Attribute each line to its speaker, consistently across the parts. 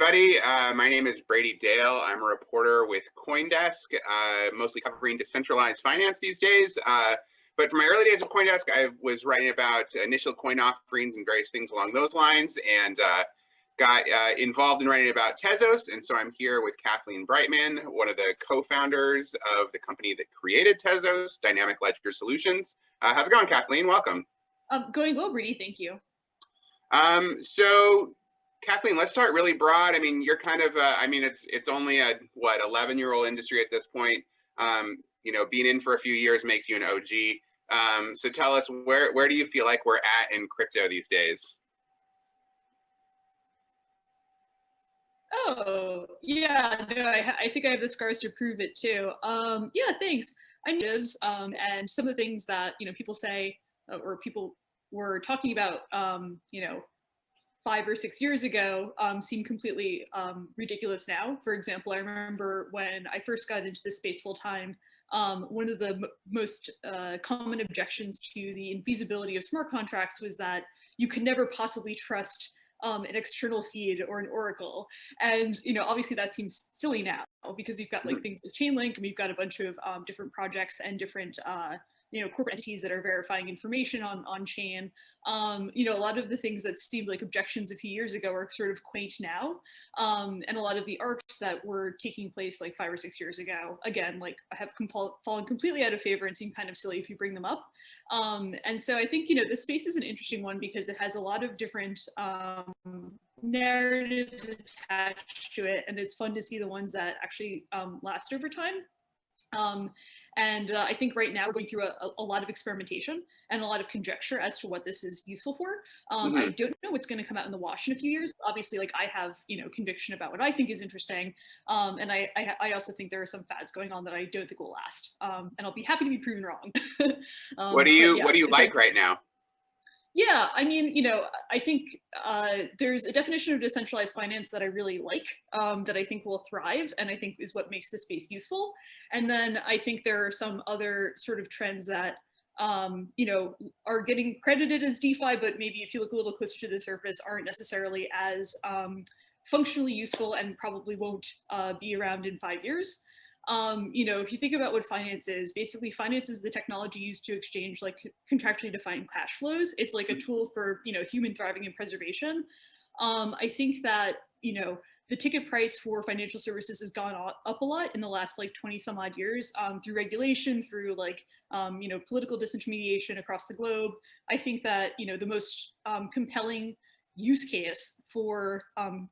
Speaker 1: everybody. My name is Brady Dale. I'm a reporter with CoinDesk, mostly covering decentralized finance these days. But for my early days of CoinDesk, I was writing about initial coin offerings and various things along those lines, and got involved in writing about Tezos. And so I'm here with Kathleen Breitman, one of the co-founders of the company that created Tezos, Dynamic Ledger Solutions. How's it going, Kathleen? Welcome.
Speaker 2: Going well, Brady. Thank you.
Speaker 1: So Kathleen, let's start really broad. I mean, you're kind of, it's only a, 11-year-old industry at this point. Being in for a few years makes you an OG. So tell us, where do you feel like we're at in crypto these days?
Speaker 2: Oh, yeah, no, I think I have the scars to prove it too. Yeah, thanks. And some of the things that, people say or people were talking about, 5 or 6 years ago seem completely ridiculous now. For example, I remember when I first got into this space full time, one of the most common objections to the infeasibility of smart contracts was that you could never possibly trust an external feed or an oracle. And, obviously that seems silly now because we've got like things like Chainlink, and we've got a bunch of different projects and different corporate entities that are verifying information on chain. A lot of the things that seemed like objections a few years ago are sort of quaint now. And a lot of the arcs that were taking place like 5 or 6 years ago, again, like have fallen completely out of favor and seem kind of silly if you bring them up. And so I think, this space is an interesting one because it has a lot of different narratives attached to it. And it's fun to see the ones that actually last over time. I think right now we're going through a lot of experimentation and a lot of conjecture as to what this is useful for. I don't know what's going to come out in the wash in a few years. Obviously, like I have, conviction about what I think is interesting. And I also think there are some fads going on that I don't think will last. And I'll be happy to be proven wrong.
Speaker 1: What do you like right now?
Speaker 2: Yeah, I mean, I think there's a definition of decentralized finance that I really like, that I think will thrive, and I think is what makes this space useful. And then I think there are some other sort of trends that, are getting credited as DeFi, but maybe if you look a little closer to the surface, aren't necessarily as functionally useful and probably won't be around in 5 years. If you think about what finance is, basically finance is the technology used to exchange like contractually defined cash flows. It's like a tool for, human thriving and preservation. I think that, the ticket price for financial services has gone up a lot in the last like 20 some odd years through regulation, through like, political disintermediation across the globe. I think that, the most compelling use case for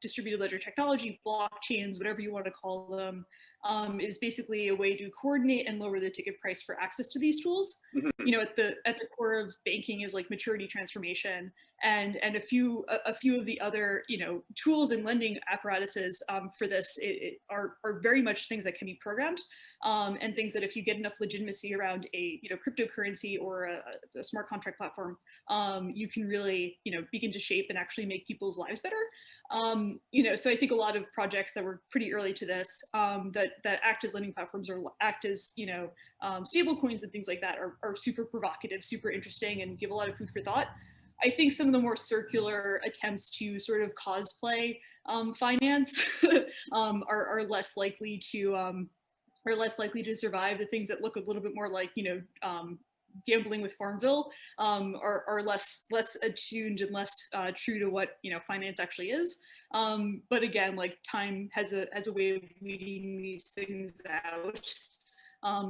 Speaker 2: distributed ledger technology, blockchains, whatever you want to call them, is basically a way to coordinate and lower the ticket price for access to these tools. At the core of banking is like maturity transformation, and a few of the other tools and lending apparatuses for this are very much things that can be programmed, and things that if you get enough legitimacy around a cryptocurrency or a smart contract platform, you can really begin to shape and actually make people's lives better. So I think a lot of projects that were pretty early to this that act as lending platforms or act as stable coins and things like that are super provocative, super interesting, and give a lot of food for thought. I think some of the more circular attempts to sort of cosplay finance are less likely to survive. The things that look a little bit more like gambling with Farmville are less attuned and less true to what finance actually is. But again, like time has a way of weeding these things out.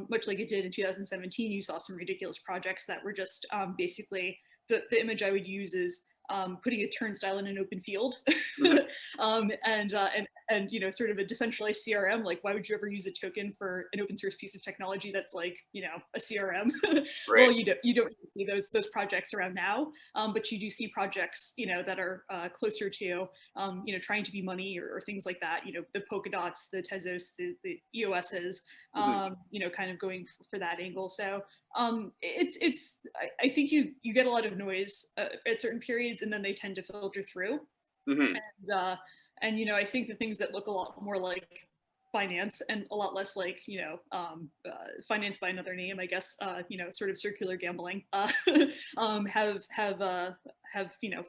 Speaker 2: Much like it did in 2017, you saw some ridiculous projects that were just basically the image I would use is putting a turnstile in an open field, and sort of a decentralized CRM. Like, why would you ever use a token for an open source piece of technology that's like a CRM? Right. Well, you don't really see those projects around now, but you do see projects that are closer to trying to be money or things like that. The Polkadots, the Tezos, the EOSs, kind of going for that angle. So I think you get a lot of noise at certain periods, and then they tend to filter through. And I think the things that look a lot more like finance and a lot less like finance by another name, I guess, sort of circular gambling, have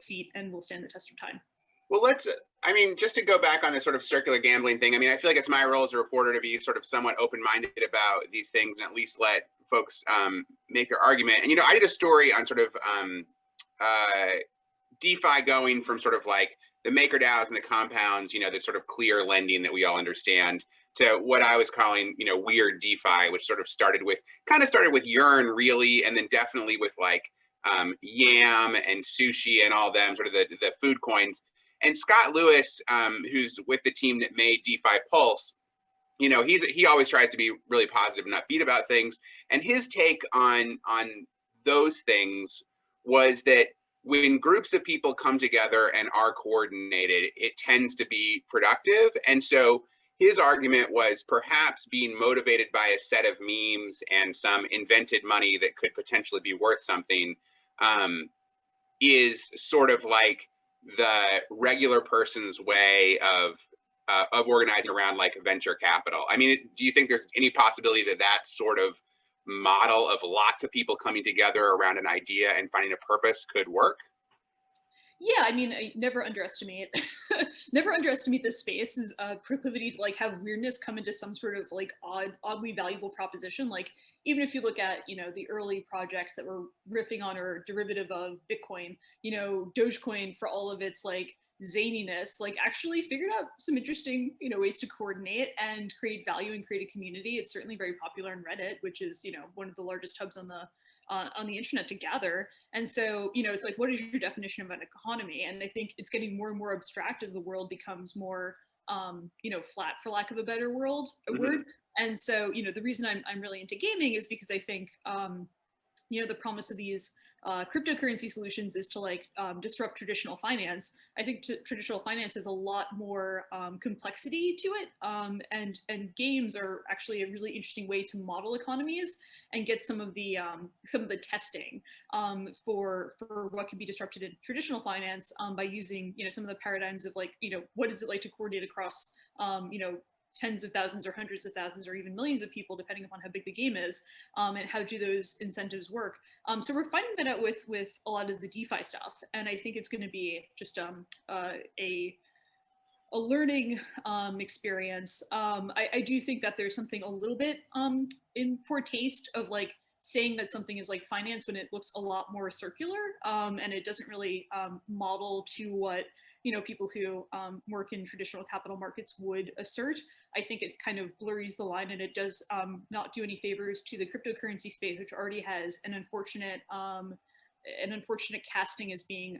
Speaker 2: feet and will stand the test of time.
Speaker 1: Well, I mean, just to go back on the sort of circular gambling thing, I mean, I feel like it's my role as a reporter to be sort of somewhat open-minded about these things and at least let folks make their argument. And, I did a story on sort of DeFi going from sort of like the MakerDAOs and the compounds, the sort of clear lending that we all understand, to what I was calling, weird DeFi, which sort of started with Yearn really, and then definitely with like Yam and Sushi and all them, sort of the food coins. And Scott Lewis, who's with the team that made DeFi Pulse, he always tries to be really positive and upbeat about things. And his take on those things was that when groups of people come together and are coordinated, it tends to be productive. And so his argument was perhaps being motivated by a set of memes and some invented money that could potentially be worth something is sort of like the regular person's way of organizing around like venture capital. I mean, do you think there's any possibility that that sort of model of lots of people coming together around an idea and finding a purpose could work?
Speaker 2: Yeah, I mean, I never underestimate this space's proclivity to like have weirdness come into some sort of like oddly valuable proposition. Like even if you look at the early projects that were riffing on or derivative of Bitcoin, Dogecoin, for all of its like zaniness, like actually figured out some interesting ways to coordinate and create value and create a community. It's certainly very popular on Reddit, which is one of the largest hubs on the internet to gather. And so, it's like, what is your definition of an economy? And I think it's getting more and more abstract as the world becomes more, flat, for lack of a better word. And so, the reason I'm really into gaming is because I think, the promise of these cryptocurrency solutions is to like disrupt traditional finance. I think traditional finance has a lot more complexity to it, and games are actually a really interesting way to model economies and get some of the testing for what can be disrupted in traditional finance by using some of the paradigms of like what is it like to coordinate across tens of thousands or hundreds of thousands or even millions of people, depending upon how big the game is, and how do those incentives work. So we're finding that out with a lot of the DeFi stuff, and I think it's going to be just a learning experience. I do think that there's something a little bit in poor taste of like saying that something is like finance when it looks a lot more circular, and it doesn't really model to what people who work in traditional capital markets would assert. I think it kind of blurs the line, and it does not do any favors to the cryptocurrency space, which already has an unfortunate casting as being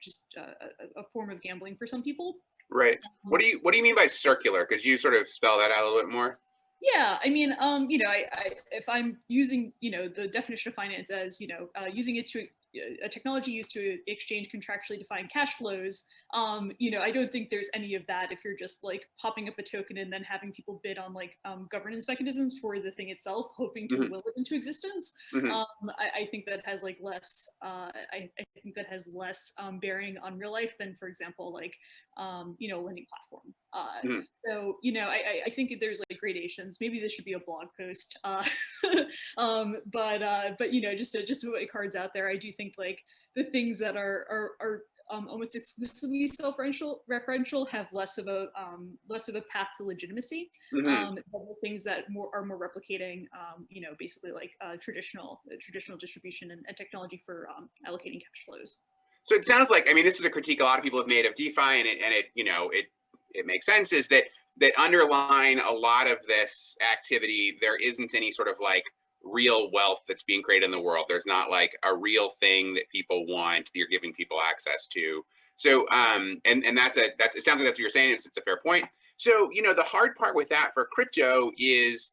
Speaker 2: just a form of gambling for some people.
Speaker 1: Right. What do you mean by circular? Could you sort of spell that out a little bit more?
Speaker 2: Yeah, I mean, if I'm using, the definition of finance as, using it to a technology used to exchange contractually defined cash flows, I don't think there's any of that if you're just like popping up a token and then having people bid on like governance mechanisms for the thing itself, hoping to will it into existence. I think that has like less, I think that has less bearing on real life than, for example, like, lending platform. So, I think there's like gradations. Maybe this should be a blog post. But just to put my cards out there, I do think like the things that are almost exclusively self-referential have less of a path to legitimacy. The things that are more replicating, basically like traditional distribution and technology for allocating cash flows.
Speaker 1: So it sounds like, I mean, this is a critique a lot of people have made of DeFi, and it makes sense, is that underlying a lot of this activity, there isn't any sort of like real wealth that's being created in the world. There's not like a real thing that people want that you're giving people access to. So, and it sounds like that's what you're saying. It's a fair point. So, the hard part with that for crypto is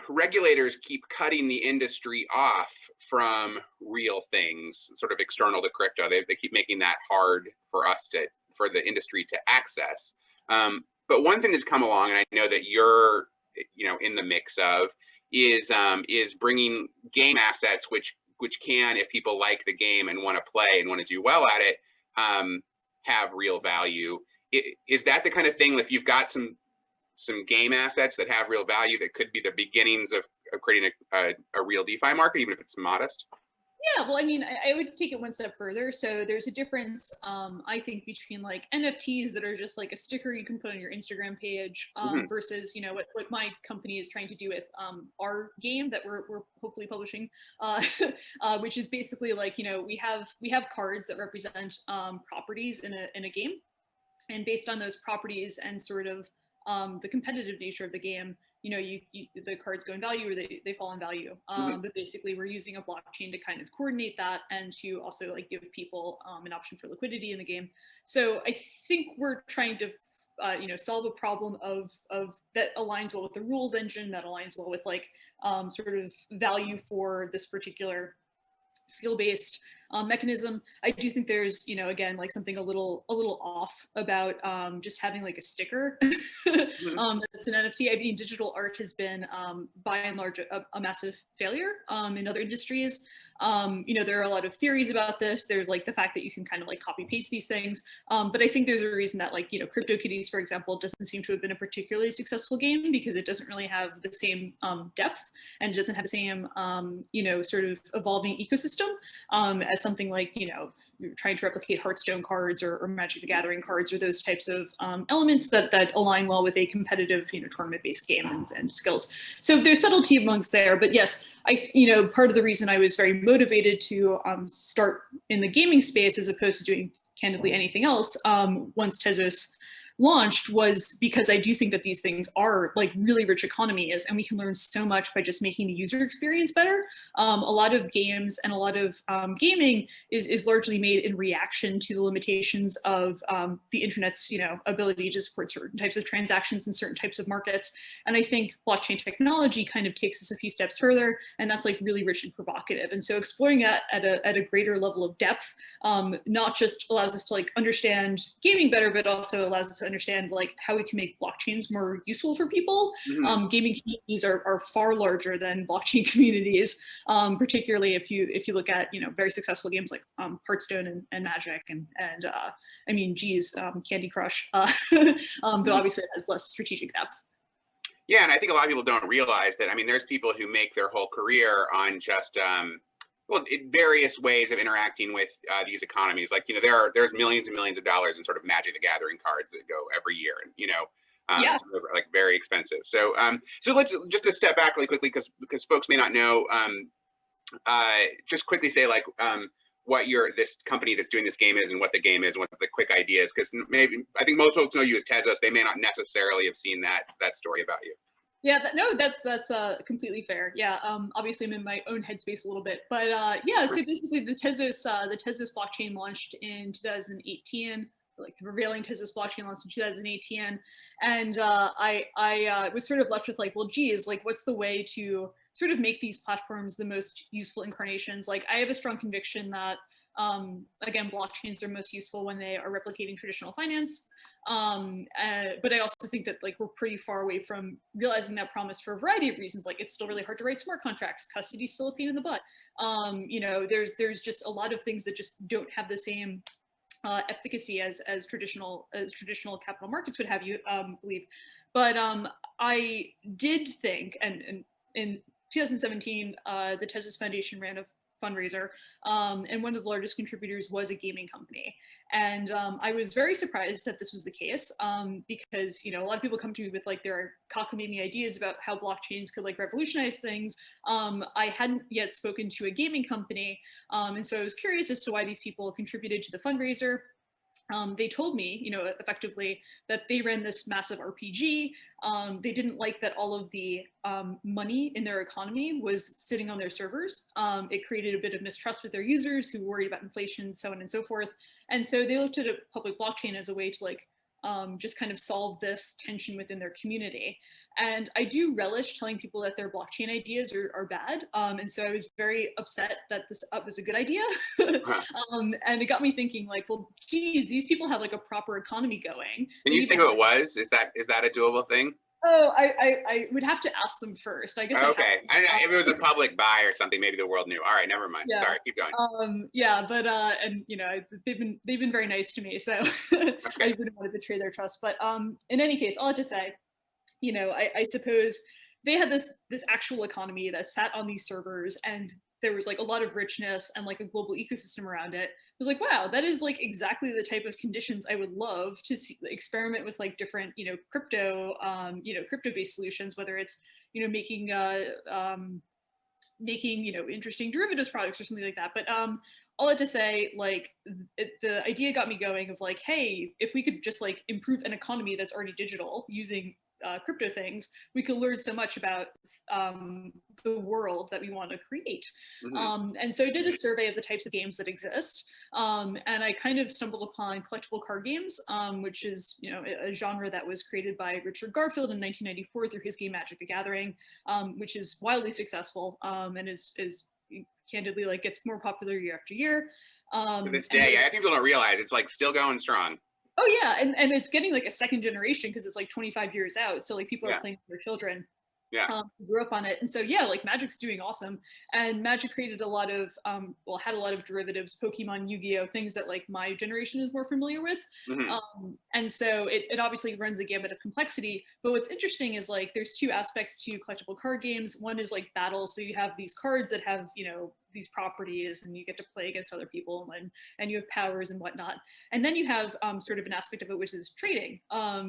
Speaker 1: regulators keep cutting the industry off from real things, sort of external to crypto. They keep making that hard for the industry to access. But one thing that's come along, and I know that you're, in the mix of, is bringing game assets, which can, if people like the game and want to play and want to do well at it, have real value. Is that the kind of thing, if you've got some game assets that have real value, that could be the beginnings of creating a real DeFi market, even if it's modest?
Speaker 2: Yeah, well, I mean, I would take it one step further. So there's a difference, I think, between like NFTs that are just like a sticker you can put on your Instagram page, versus, you know, what my company is trying to do with our game that we're hopefully publishing, which is basically like, you know, we have cards that represent properties in a game, and based on those properties and sort of the competitive nature of the game, you know, the cards go in value or they fall in value. But basically, we're using a blockchain to kind of coordinate that and to also like give people an option for liquidity in the game. So I think we're trying to you know, solve a problem of that aligns well with the rules engine, that aligns well with like sort of value for this particular skill-based mechanism. I do think there's, you know, again, like something a little off about just having like a sticker that's an NFT. I mean, digital art has been by and large a massive failure in other industries. You know, there are a lot of theories about this. There's like the fact that you can kind of like copy paste these things, but I think there's a reason that, like, you know, CryptoKitties, for example, doesn't seem to have been a particularly successful game because it doesn't really have the same depth, and it doesn't have the same you know, sort of evolving ecosystem as something like, you know, trying to replicate Hearthstone cards or Magic the Gathering cards, or those types of elements that align well with a competitive, you know, tournament-based game and skills. So there's subtlety amongst there, but yes, you know, part of the reason I was very motivated to start in the gaming space as opposed to doing candidly anything else once Tezos launched was because I do think that these things are like really rich economies, and we can learn so much by just making the user experience better. A lot of games and a lot of gaming is largely made in reaction to the limitations of the internet's, you know, ability to support certain types of transactions in certain types of markets. And I think blockchain technology kind of takes us a few steps further, and that's like really rich and provocative. And so exploring that at a greater level of depth not just allows us to like understand gaming better, but also allows us to understand like how we can make blockchains more useful for people. Gaming communities are far larger than blockchain communities, particularly if you look at, you know, very successful games like Hearthstone and Magic and I mean, geez, Candy Crush, though obviously it has less strategic depth.
Speaker 1: Yeah, and I think a lot of people don't realize that. I mean, there's people who make their whole career on just well, various ways of interacting with these economies. Like, you know, there's millions and millions of dollars in sort of Magic the Gathering cards that go every year, and you know,
Speaker 2: Yeah.
Speaker 1: so they're like very expensive. So so let's just to step back really quickly because folks may not know. Just quickly say like what this company that's doing this game is and what the game is and what the quick idea is, because maybe I think most folks know you as Tezos. They may not necessarily have seen that story about you.
Speaker 2: Yeah, no, that's completely fair. Yeah, obviously I'm in my own headspace a little bit, but yeah. So basically, the Tezos blockchain launched in 2018. Like the prevailing Tezos blockchain launched in 2018, and I was sort of left with like, well, geez, like what's the way to sort of make these platforms the most useful incarnations? Like I have a strong conviction that again, blockchains are most useful when they are replicating traditional finance. But I also think that like we're pretty far away from realizing that promise for a variety of reasons. Like it's still really hard to write smart contracts. Custody's still a pain in the butt. You know, there's just a lot of things that just don't have the same efficacy as traditional capital markets would have you believe. But I did think, and in 2017, the Tezos Foundation ran a fundraiser, and one of the largest contributors was a gaming company. And I was very surprised that this was the case, because, you know, a lot of people come to me with like their cockamamie ideas about how blockchains could like revolutionize things. I hadn't yet spoken to a gaming company, and so I was curious as to why these people contributed to the fundraiser. They told me, you know, effectively that they ran this massive RPG. They didn't like that all of the money in their economy was sitting on their servers. It created a bit of mistrust with their users who worried about inflation, so on and so forth. And so they looked at a public blockchain as a way to like just kind of solve this tension within their community. And I do relish telling people that their blockchain ideas are bad. And so I was very upset that this was a good idea. And it got me thinking like, well, geez, these people have like a proper economy going.
Speaker 1: Can you say who it was? Is that a doable thing?
Speaker 2: Oh, I would have to ask them first. I guess.
Speaker 1: Okay. If it was a public buy or something, maybe the world knew. All right, never mind. Yeah. Sorry, keep going.
Speaker 2: Yeah, but and you know, they've been very nice to me, so okay. I wouldn't want to betray their trust. But in any case, all I have to say, you know, I suppose they had this actual economy that sat on these servers, and there was like a lot of richness and like a global ecosystem around it. I was like, wow, that is like exactly the type of conditions I would love to see, experiment with like different, crypto, crypto-based solutions, whether it's, making interesting derivatives products or something like that. But all that to say, like, the idea got me going of like, hey, if we could just like improve an economy that's already digital using crypto things, we could learn so much about the world that we want to create. And so I did a survey of the types of games that exist, and I kind of stumbled upon collectible card games, which is a genre that was created by Richard Garfield in 1994 through his game Magic the Gathering, which is wildly successful, and is candidly like gets more popular year after year.
Speaker 1: To this day, I think people don't realize it's like still going strong.
Speaker 2: Oh yeah, and it's getting like a second generation because it's like 25 years out. So like people are playing with their children. Who grew up on it. And so yeah, like Magic's doing awesome. And Magic created a lot of had a lot of derivatives, Pokemon, Yu-Gi-Oh, things that like my generation is more familiar with. And so it obviously runs the gamut of complexity. But what's interesting is like there's two aspects to collectible card games. One is like battle. So you have these cards that have, these properties, and you get to play against other people, and you have powers and whatnot. And then you have sort of an aspect of it which is trading.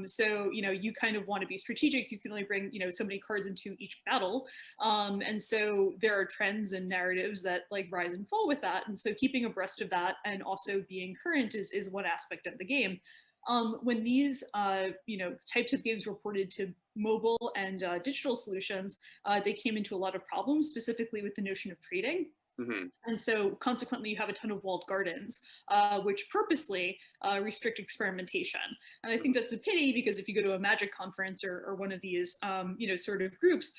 Speaker 2: So you kind of want to be strategic. You can only bring so many cards into each battle, and so there are trends and narratives that like rise and fall with that. And so keeping abreast of that and also being current is one aspect of the game. When these types of games were ported to mobile and digital solutions, they came into a lot of problems, specifically with the notion of trading. And so consequently, you have a ton of walled gardens, which purposely restrict experimentation. And I think that's a pity, because if you go to a Magic conference or one of these, sort of groups,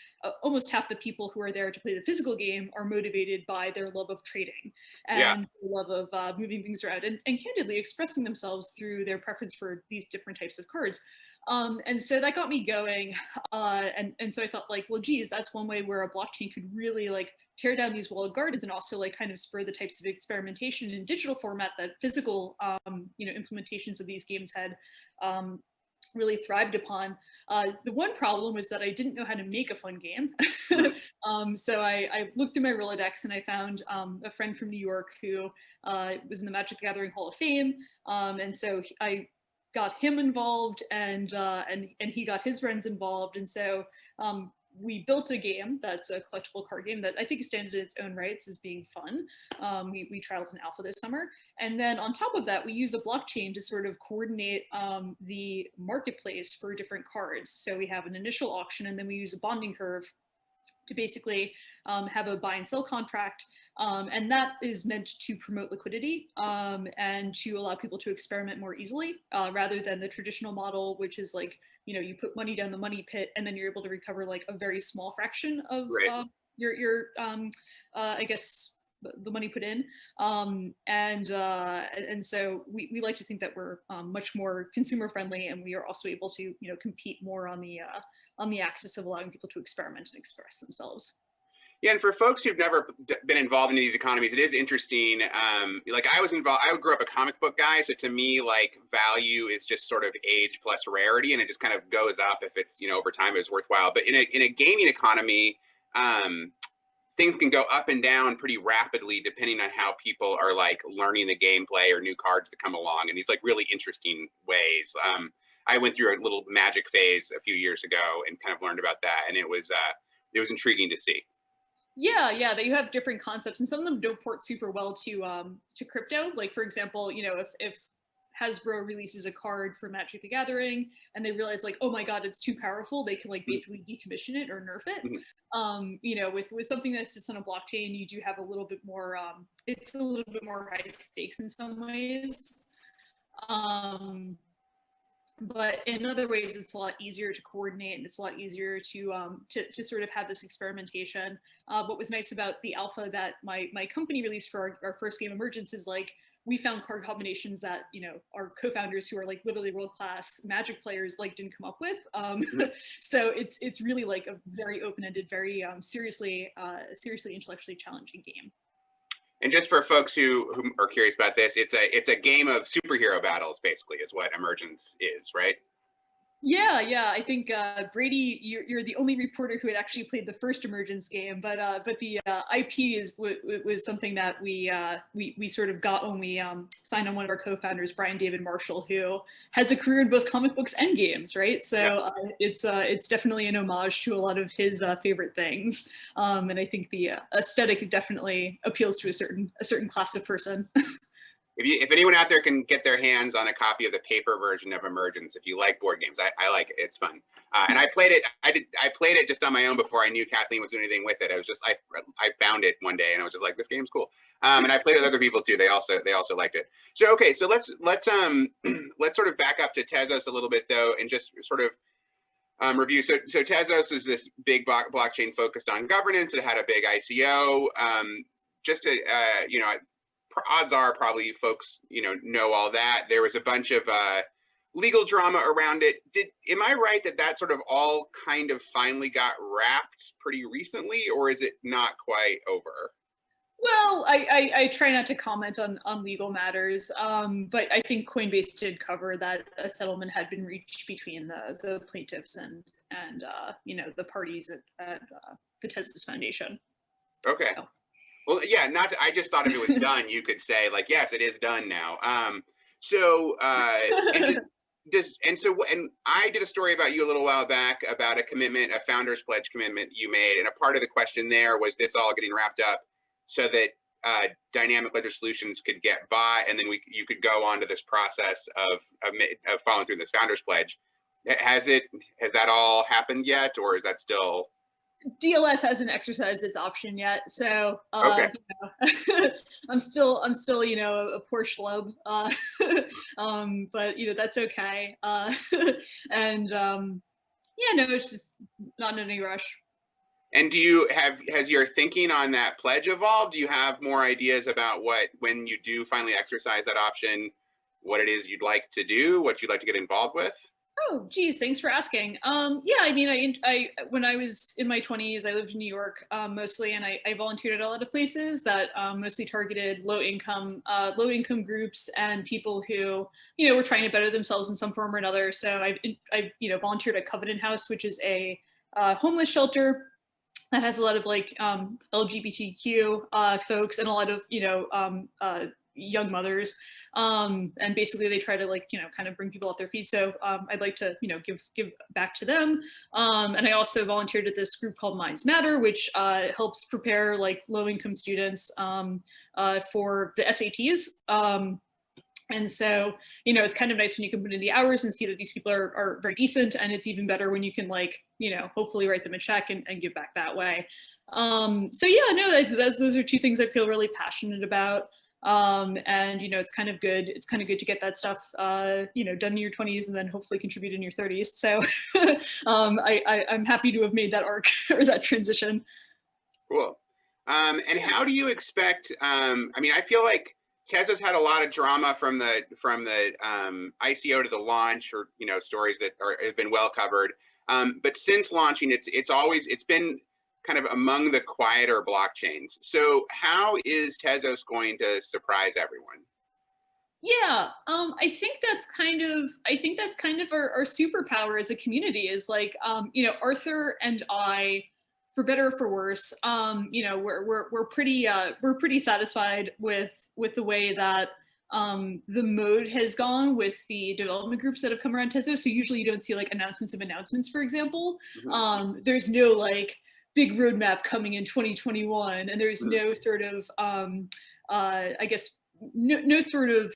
Speaker 2: almost half the people who are there to play the physical game are motivated by their love of trading and love of moving things around and candidly expressing themselves through their preference for these different types of cards. And so that got me going. And so I thought like, well, geez, that's one way where a blockchain could really like tear down these walled gardens and also like kind of spur the types of experimentation in digital format that physical, implementations of these games had really thrived upon. The one problem was that I didn't know how to make a fun game. So I looked through my Rolodex and I found a friend from New York who was in the Magic the Gathering Hall of Fame. And so I got him involved, and he got his friends involved. And so we built a game that's a collectible card game that I think stands in its own rights as being fun. We trialed an alpha this summer. And then on top of that, we use a blockchain to sort of coordinate the marketplace for different cards. So we have an initial auction, and then we use a bonding curve to basically have a buy and sell contract. And that is meant to promote liquidity and to allow people to experiment more easily, rather than the traditional model, which is like, you put money down the money pit and then you're able to recover like a very small fraction of your I guess, the money put in. And so we like to think that we're much more consumer friendly, and we are also able to, compete more on the axis of allowing people to experiment and express themselves.
Speaker 1: Yeah, and for folks who've never been involved in these economies, it is interesting. Like I was involved, I grew up a comic book guy, so to me, like value is just sort of age plus rarity, and it just kind of goes up if it's over time it's worthwhile. But in a gaming economy, things can go up and down pretty rapidly depending on how people are like learning the gameplay or new cards that come along in these like really interesting ways. I went through a little Magic phase a few years ago and kind of learned about that, and it was intriguing to see.
Speaker 2: Yeah, that you have different concepts, and some of them don't port super well to crypto. Like for example, if Hasbro releases a card for Magic the Gathering and they realize like, oh my god, it's too powerful, they can like basically decommission it or nerf it. With something that sits on a blockchain, you do have a little bit more. It's a little bit more high stakes in some ways. But in other ways, it's a lot easier to coordinate, and it's a lot easier to sort of have this experimentation. What was nice about the alpha that my company released for our first game, Emergence, is like we found card combinations that our co-founders, who are like literally world-class Magic players, like didn't come up with. So it's really like a very open-ended, very seriously intellectually challenging game.
Speaker 1: And just for folks who are curious about this, it's a game of superhero battles, basically, is what Emergence is, right?
Speaker 2: Yeah. I think Brady, you're the only reporter who had actually played the first Emergence game, but the IP was something that we sort of got when we signed on one of our co-founders, Brian David Marshall, who has a career in both comic books and games, right? So it's definitely an homage to a lot of his favorite things, and I think the aesthetic definitely appeals to a certain class of person.
Speaker 1: If anyone out there can get their hands on a copy of the paper version of Emergence, if you like board games, I like it. It's fun. And I played it. I played it just on my own before I knew Kathleen was doing anything with it. I found it one day and I was just like, this game's cool. And I played with other people too. They also liked it. So okay, so let's sort of back up to Tezos a little bit though, and just sort of review. So Tezos is this big blockchain focused on governance. It had a big ICO. Just to odds are probably folks know all that. There was a bunch of legal drama around it. Am I right that sort of all kind of finally got wrapped pretty recently, or is it not quite over?
Speaker 2: Well, I try not to comment on legal matters, but I think Coinbase did cover that a settlement had been reached between the plaintiffs and the parties at the Tezos Foundation.
Speaker 1: Okay. So. Well, yeah, I just thought if it was done, you could say like, yes, it is done now. And I did a story about you a little while back about a founder's pledge commitment you made. And a part of the question there was this all getting wrapped up so that dynamic ledger solutions could get by, and then you could go on to this process of following through this founder's pledge. Has that all happened yet, or is that still?
Speaker 2: DLS hasn't exercised its option yet, so
Speaker 1: okay.
Speaker 2: I'm still a poor schlub, but that's okay. And it's just not in any rush.
Speaker 1: And has your thinking on that pledge evolved? Do you have more ideas about when you do finally exercise that option, what it is you'd like to do, what you'd like to get involved with?
Speaker 2: Oh, geez, thanks for asking. Yeah, I mean, I when I was in my 20s, I lived in New York mostly, and I volunteered at a lot of places that mostly targeted low income groups and people who were trying to better themselves in some form or another. So I've volunteered at Covenant House, which is a homeless shelter that has a lot of like LGBTQ folks and a lot of young mothers, and basically they try to kind of bring people off their feet. So I'd like to give back to them, and I also volunteered at this group called Minds Matter, which helps prepare like low-income students for the SATs. And so, it's kind of nice when you can put in the hours and see that these people are very decent, and it's even better when you can hopefully write them a check and give back that way. So yeah, no, those are two things I feel really passionate about. And it's kind of good to get that stuff done in your 20s and then hopefully contribute in your 30s. So I'm happy to have made that arc or that transition.
Speaker 1: Cool. And how do you expect, I mean, I feel like Tezos had a lot of drama from the ICO to the launch, or stories that have been well covered. But since launching, it's been kind of among the quieter blockchains. So how is Tezos going to surprise everyone?
Speaker 2: Yeah, I think that's kind of our superpower as a community is Arthur and I, for better or for worse, we're pretty satisfied with the way that the mode has gone with the development groups that have come around Tezos. So usually you don't see announcements of announcements, for example. Mm-hmm. There's no big roadmap coming in 2021, and there's no sort of no sort of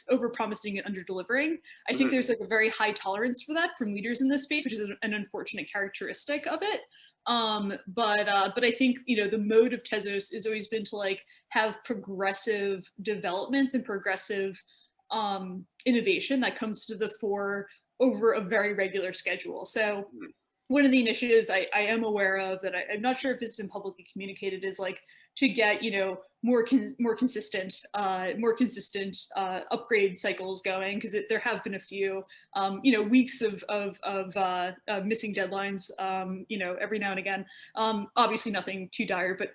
Speaker 2: over promising and under delivering. I think there's a very high tolerance for that from leaders in this space, which is an unfortunate characteristic of it. But I think the mode of Tezos has always been to have progressive developments and progressive innovation that comes to the fore over a very regular schedule. So one of the initiatives I am aware of that I'm not sure if it's been publicly communicated is to get more consistent upgrade cycles going, because there have been a few weeks of missing deadlines every now and again. Obviously nothing too dire, but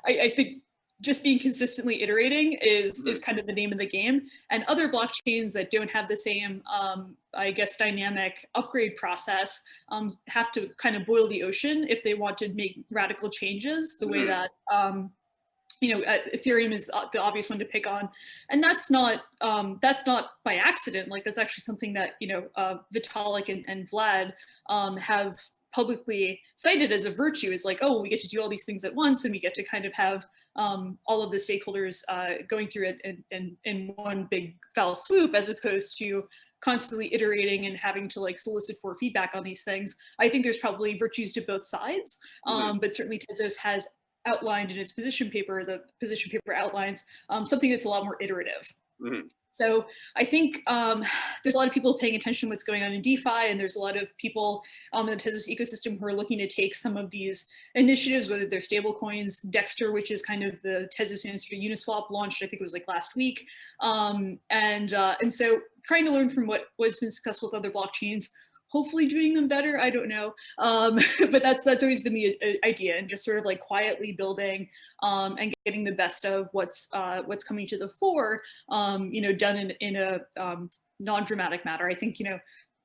Speaker 2: I think just being consistently iterating is kind of the name of the game. And other blockchains that don't have the same, I guess, dynamic upgrade process have to kind of boil the ocean if they want to make radical changes the way that Ethereum is the obvious one to pick on, and that's not by accident. Like, that's actually something that Vitalik and Vlad have publicly cited as a virtue. Is like, oh, we get to do all these things at once, and we get to kind of have all of the stakeholders going through it in one big foul swoop, as opposed to constantly iterating and having to like solicit for feedback on these things. I think there's probably virtues to both sides, but certainly Tezos has outlined in its position paper, the position paper outlines something that's a lot more iterative. So I think there's a lot of people paying attention to what's going on in DeFi, and there's a lot of people in the Tezos ecosystem who are looking to take some of these initiatives, whether they're stable coins. Dexter, which is kind of the Tezos answer to Uniswap, launched, I think it was like last week. And so trying to learn from what's been successful with other blockchains, hopefully doing them better. I don't know, but that's always been the idea, and just sort of like quietly building and getting the best of what's coming to the fore, done in a non-dramatic manner. I think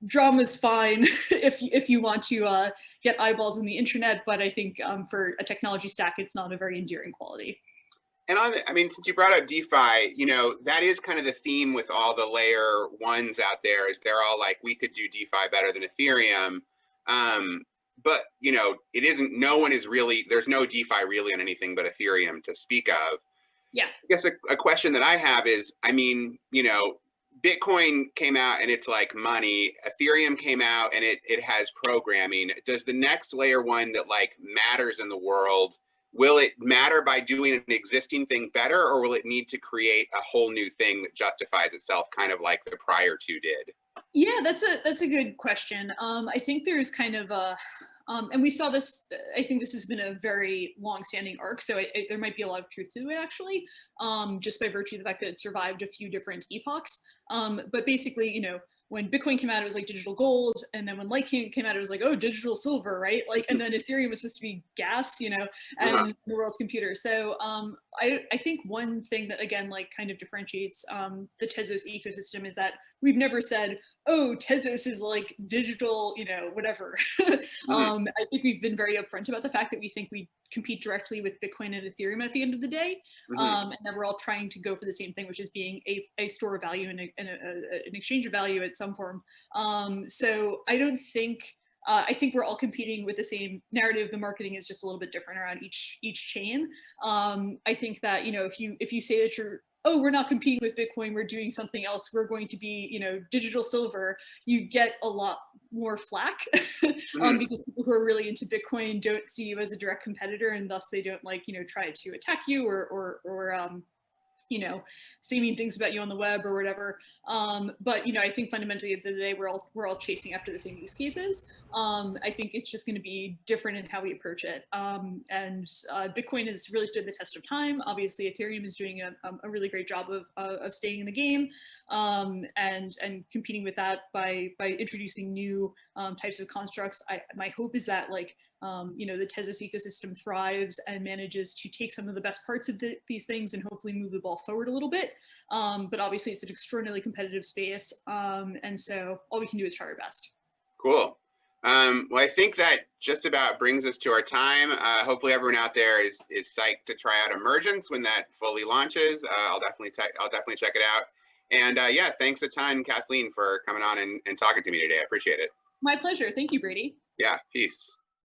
Speaker 2: drama's fine if you want to get eyeballs on the internet, but I think for a technology stack, it's not a very endearing quality.
Speaker 1: And since you brought up DeFi, that is kind of the theme with all the layer ones out there, is they're all like, we could do DeFi better than Ethereum. But, it isn't, there's no DeFi really on anything but Ethereum to speak of.
Speaker 2: Yeah.
Speaker 1: I guess a question that I have is, Bitcoin came out and it's like money. Ethereum came out and it has programming. Does the next layer one that like matters in the world, will it matter by doing an existing thing better, or will it need to create a whole new thing that justifies itself, kind of like the prior two did?
Speaker 2: Yeah, that's a good question. I think there's kind of a, and we saw this, I think this has been a very long-standing arc, so there might be a lot of truth to it, actually, just by virtue of the fact that it survived a few different epochs. But basically, when Bitcoin came out, it was like digital gold, and then when Litecoin came out, it was like, oh, digital silver, right? Like, and then Ethereum was supposed to be gas, and the world's computer. So I think one thing that, again, like kind of differentiates the Tezos ecosystem is that we've never said, oh, Tezos is like digital, whatever. I think we've been very upfront about the fact that we think we compete directly with Bitcoin and Ethereum at the end of the day, and that we're all trying to go for the same thing, which is being a store of value and an exchange of value at some form. So I don't think, I think we're all competing with the same narrative. The marketing is just a little bit different around each chain. I think that, if you say that we're not competing with Bitcoin, we're doing something else, we're going to be, digital silver, you get a lot more flack because people who are really into Bitcoin don't see you as a direct competitor, and thus they don't try to attack you or say mean things about you on the web or whatever. But I think fundamentally at the end of the day, we're all chasing after the same use cases. I think it's just going to be different in how we approach it. And Bitcoin has really stood the test of time. Obviously, Ethereum is doing a really great job of staying in the game and competing with that by introducing new types of constructs. My hope is that the Tezos ecosystem thrives and manages to take some of the best parts of these things and hopefully move the ball forward a little bit. But obviously it's an extraordinarily competitive space. And so all we can do is try our best.
Speaker 1: Cool. Well, I think that just about brings us to our time. Hopefully everyone out there is psyched to try out Emergence when that fully launches. I'll definitely check it out. And yeah, thanks a ton, Kathleen, for coming on and talking to me today. I appreciate it.
Speaker 2: My pleasure. Thank you, Brady.
Speaker 1: Yeah, peace.